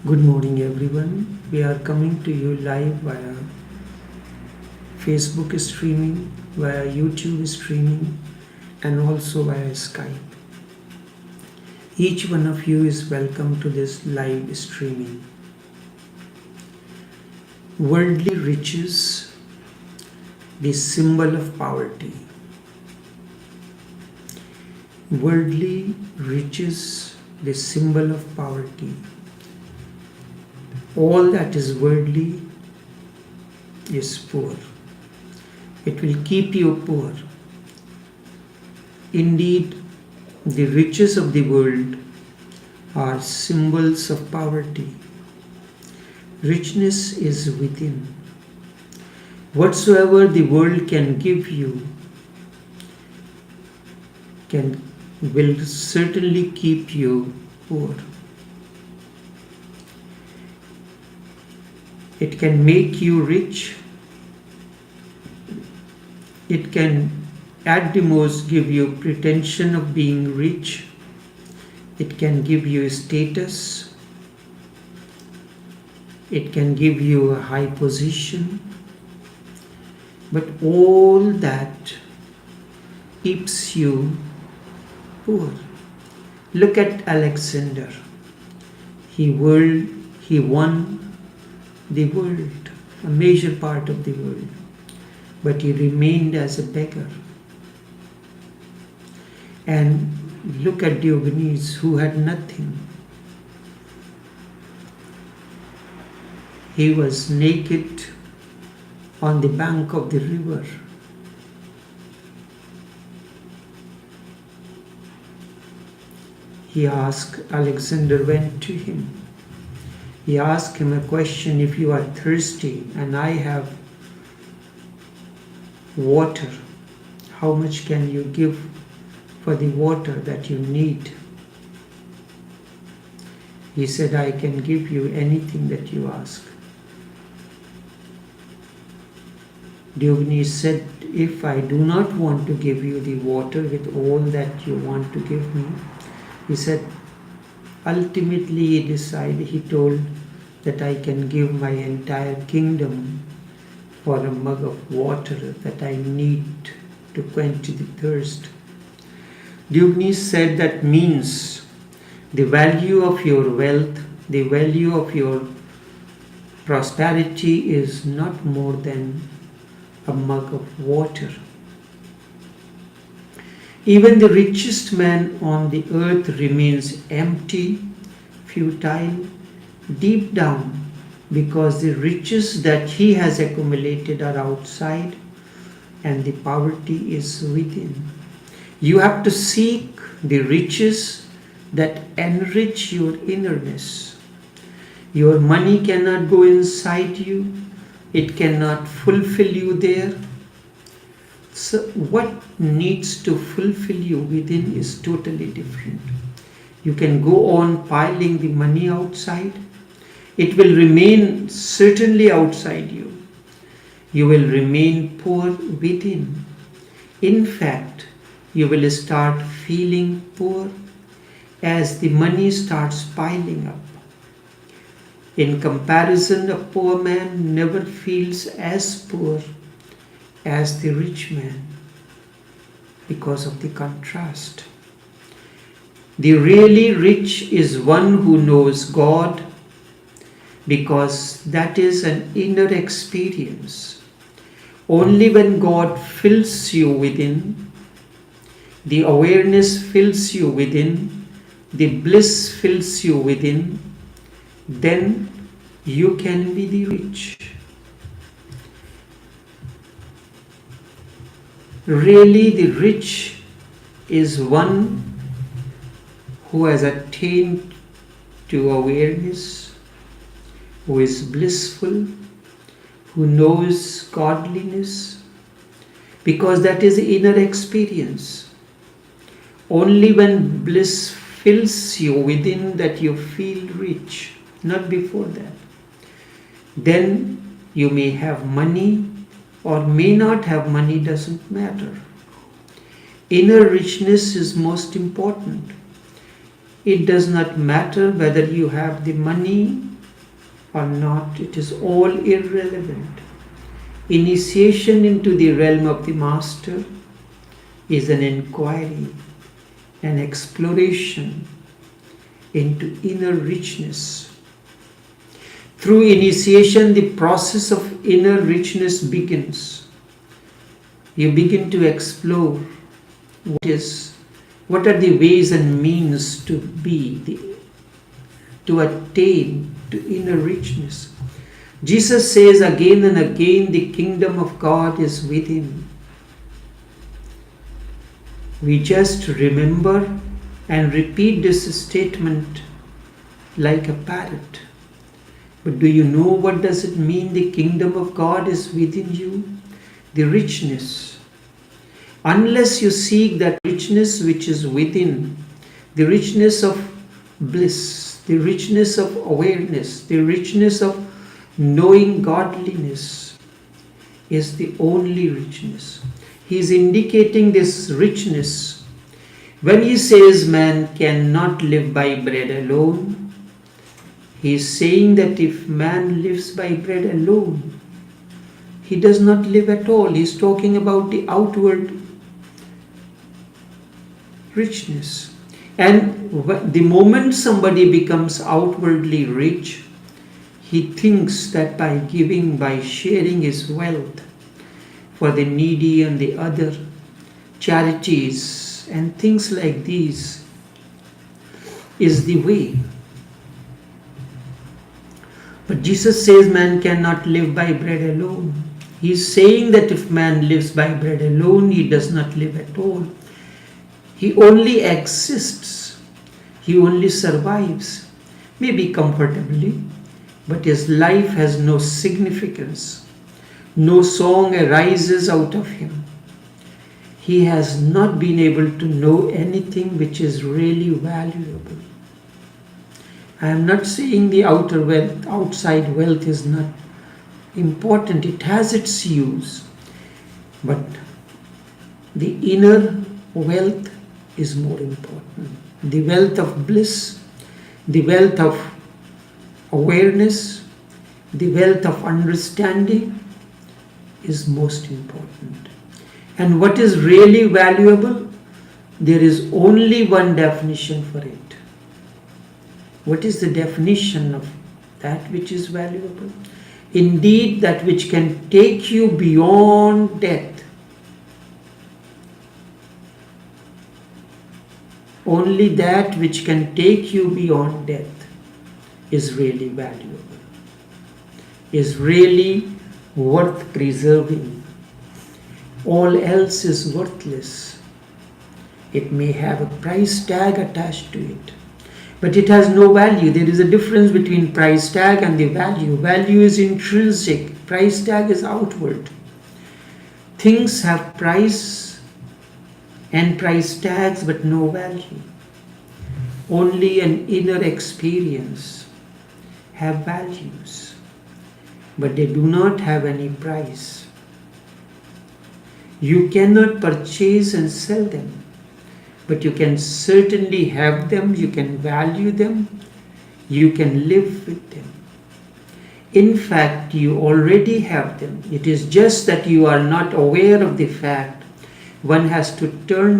Good morning, everyone. We are coming to you live via Facebook streaming, via YouTube streaming, and also via Skype. Each one of you is welcome to this live streaming. Worldly riches, the symbol of poverty. Worldly riches, the symbol of poverty. All that is worldly is poor. It will keep you poor. Indeed, the riches of the world are symbols of poverty. Richness is within. Whatsoever the world can give you will certainly keep you poor. It can make you rich. It can at the most give you pretension of being rich. It can give you status. It can give you a high position. But all that keeps you poor. Look at Alexander. He won the world, a major part of the world, but he remained as a beggar. And look at Diogenes, who had nothing. He was naked on the bank of the river. Alexander went to him. He asked him a question: if you are thirsty and I have water, how much can you give for the water that you need? He said, I can give you anything that you ask. Diogenes said, if I do not want to give you the water with all that you want to give me, he said, ultimately he told that I can give my entire kingdom for a mug of water that I need to quench the thirst. Diogenes said that means the value of your wealth, the value of your prosperity is not more than a mug of water. Even the richest man on the earth remains empty, futile, deep down, because the riches that he has accumulated are outside and the poverty is within. You have to seek the riches that enrich your innerness. Your money cannot go inside you. It cannot fulfill you there. So what needs to fulfill you within is totally different. You can go on piling the money outside. It will remain certainly outside you. You will remain poor within. In fact, you will start feeling poor as the money starts piling up. In comparison, a poor man never feels as poor as the rich man because of the contrast. The really rich is one who knows God, because that is an inner experience. Only when God fills you within, the awareness fills you within, the bliss fills you within, then you can be the rich. Really, the rich is one who has attained to awareness, who is blissful, who knows godliness, because that is the inner experience. Only when bliss fills you within that you feel rich, not before that. Then you may have money or may not have money, doesn't matter. Inner richness is most important. It does not matter whether you have the money or not, it is all irrelevant. Initiation into the realm of the Master is an inquiry, an exploration into inner richness. Through initiation, the process of inner richness begins. You begin to explore what are the ways and means to to attain to inner richness. Jesus says again and again, the kingdom of God is within. We just remember and repeat this statement like a parrot. But do you know what does it mean? The kingdom of God is within you. The richness. Unless you seek that richness which is within, the richness of bliss, the richness of awareness, the richness of knowing godliness is the only richness. He is indicating this richness. When he says man cannot live by bread alone, he is saying that if man lives by bread alone, he does not live at all. He is talking about the outward richness. And the moment somebody becomes outwardly rich, he thinks that by giving, by sharing his wealth for the needy and the other charities and things like these is the way. But Jesus says man cannot live by bread alone. He is saying that if man lives by bread alone, he does not live at all. He only exists. He only survives, maybe comfortably, but his life has no significance. No song arises out of him. He has not been able to know anything which is really valuable. I am not saying the outer wealth, outside wealth is not important. It has its use. But the inner wealth is more important. The wealth of bliss, the wealth of awareness, the wealth of understanding is most important. And what is really valuable? There is only one definition for it. What is the definition of that which is valuable? Indeed, that which can take you beyond death. Only that which can take you beyond death is really valuable, is really worth preserving. All else is worthless. It may have a price tag attached to it, but it has no value. There is a difference between price tag and the value. Value is intrinsic. Price tag is outward. Things have price and price tags but no value. Only an inner experience have values, but they do not have any price. You cannot purchase and sell them, but you can certainly have them, you can value them, you can live with them. In fact, you already have them. It is just that you are not aware of the fact. One has to turn